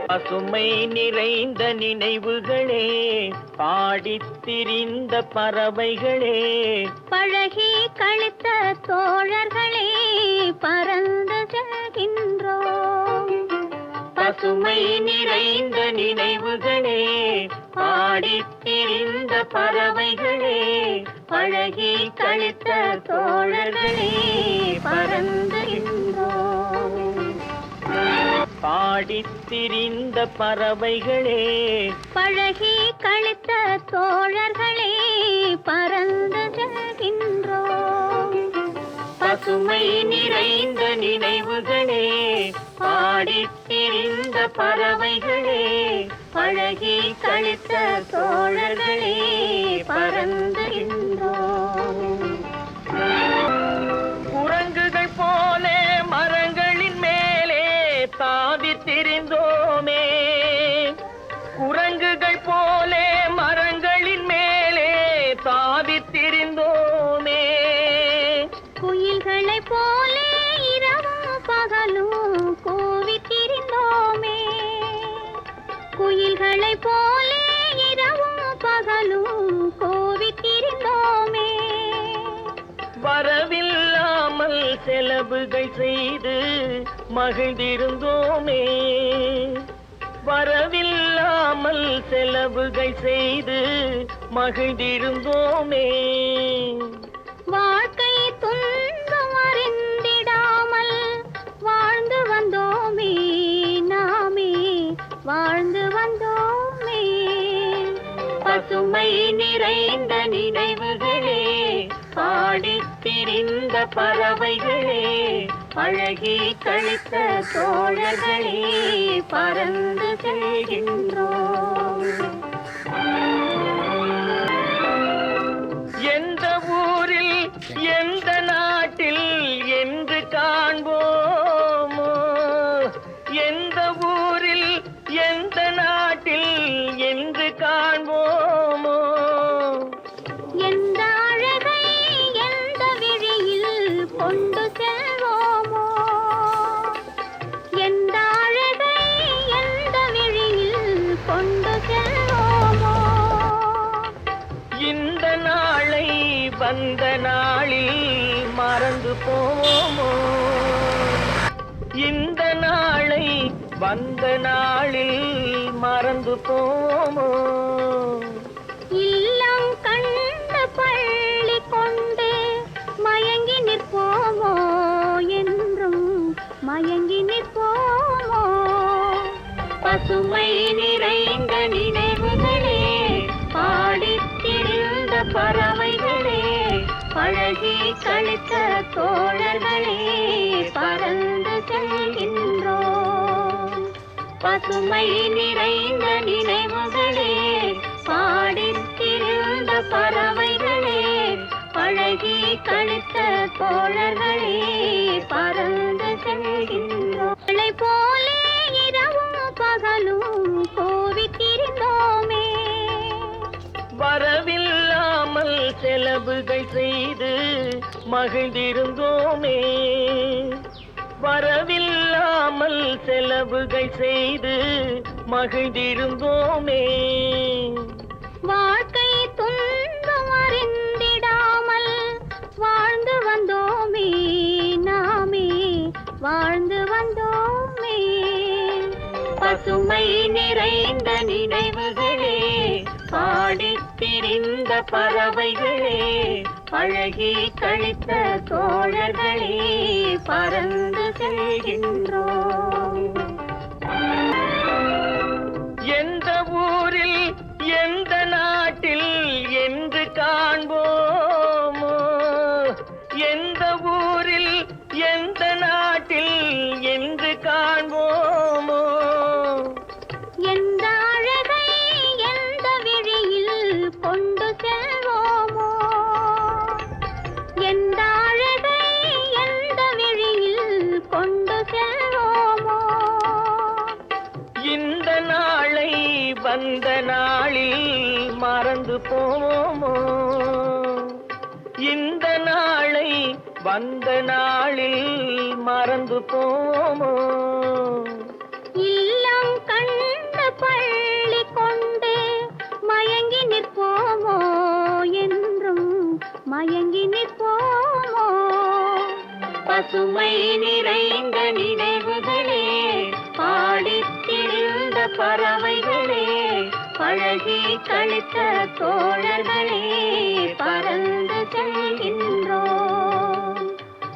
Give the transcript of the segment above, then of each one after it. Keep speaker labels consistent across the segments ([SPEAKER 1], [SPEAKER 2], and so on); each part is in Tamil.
[SPEAKER 1] பசுமை நிறைந்த நினைவுகளே, பாடித் திரிந்த பறவைகளே,
[SPEAKER 2] பழகி கழித்த தோழர்களே, பறந்து செல்கின்றோம்.
[SPEAKER 1] பசுமை நிறைந்த நினைவுகளே, பாடித் திரிந்த பறவைகளே,
[SPEAKER 2] பழகி கழித்த தோழர்களே, பறந்துகின்றோம்.
[SPEAKER 1] பாடித் திரிந்த பறவைகளே,
[SPEAKER 2] பழகி கழித்த தோழர்களே, பறந்து செல்கின்றோம்.
[SPEAKER 1] பசுமை நிறைந்த நினைவுகளே, பாடித் திரிந்த பறவைகளே,
[SPEAKER 2] பழகி கழித்த தோழர்களே, பறந்துகின்றோம்.
[SPEAKER 1] குரங்குகள் போல மரங்களின் மேலே தாவித் திரிந்தோமே, குரங்குகள் போல மரங்களின் மேலே தாவித் திரிந்தோமே,
[SPEAKER 2] குயில்களைப் போலே இரவும் பகலும் கூவித் திரிந்தோமே, குயில்களைப் போலே இரவும் பகலும் கூவித் திரிந்தோமே.
[SPEAKER 1] வரவில்லாமல் செலவுகள் செய்து மகிழ்ந்திருந்தோமே, வரவில்லாமல் செலவுகள் செய்து மகிழ்ந்திருந்தோமே,
[SPEAKER 2] வாழ்க்கை துன்பம் அறிந்திடாமல் வாழ்ந்து வந்தோமே, நாமே வாழ்ந்து வந்தோமே.
[SPEAKER 1] பசுமை நிறைந்த நினைவுகளே, பாடித் திரிந்த பறவைகளே, பழகி கழித்த தோழர்களே, பறந்து செல்கின்றோம். எந்த ஊரில் எந்த நாட்டில் என்று காண்போமோ, எந்த ஊரில் எந்த நாட்டில் என்று காண்போமோ,
[SPEAKER 2] எந்த அழகை எந்த விழியில் கொண்டு செல்வோமோ, எந்த அழகை எந்த விழியில் கொண்டு செல்வோமோ.
[SPEAKER 1] இந்த நாளை வந்த நாளில் மறந்து போவோமோ, இந்த நாளை வந்த நாளில் மறந்து போவோமோ,
[SPEAKER 2] இல்லம் கண்டு பள்ளி கொண்டு மயங்கி நிற்போமோ, என்றும் மயங்கி நிற்போமோ.
[SPEAKER 1] பசுமை நிறைந்த நினைவுகளே, பாடித் திரிந்த பறவைகளே,
[SPEAKER 2] பழகி கழித்த தோழர்களே, பறந்து செல்கின்றோம்.
[SPEAKER 1] பசுமை நிறைந்த நினைவுகளே,
[SPEAKER 2] பாடித் திரிந்த பறவைகளே, பழகி கழித்த தோழர்களே, பறந்து செல்கின்றோம். போலே இரவும் பகலும் கூவித் திரிந்தோமே,
[SPEAKER 1] வரவில்லாமல் செலவுகள் செய்து மகிழ்ந்திருந்தோமே, வரவில்லாமல் செலவுகள் செய்து மகிழ்ந்திருந்தோமே,
[SPEAKER 2] வாழ்க்கை துன்பம் அறிந்திடாமல் வாழ்ந்து வந்தோமே, நாமே வாழ்ந்து வந்தோமே.
[SPEAKER 1] பசுமை நிறைந்த நினைவுகளே, பாடித் திரிந்த பறவைகளே, பழகி கழித்த தோழர்களே, பறந்து செல்கின்றோம். எந்த ஊரில் எந்த நாட்டில் என்று காண்போமோ, எந்த ஊரில் எந்த நாட்டில் என்று காண்போமோ,
[SPEAKER 2] எந்த அழகை எந்த விழியில் கொண்டு செல்வோமோ, எந்த அழகை எந்த விழியில் கொண்டு செல்வோமோ.
[SPEAKER 1] இந்த நாளை வந்த நாளில் மறந்து போவோமோ, இந்த நாளை வந்த நாளில் மறந்து போவோமோ,
[SPEAKER 2] இல்லம் கண்டு பசுமை நிறைந்த நினைவுகளே, பாடித் திரிந்த பறவைகளே, பழகி கழித்த தோழர்களே, பறந்து செல்கின்றோம்.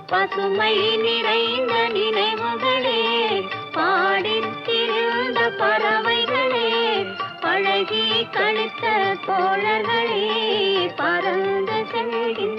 [SPEAKER 2] பசுமை நிறைந்த நினைவுகளே, பாடித் திரிந்த பறவைகளே, பழகி கழித்த தோழர்களே, பறந்து செல்கின்றோம்.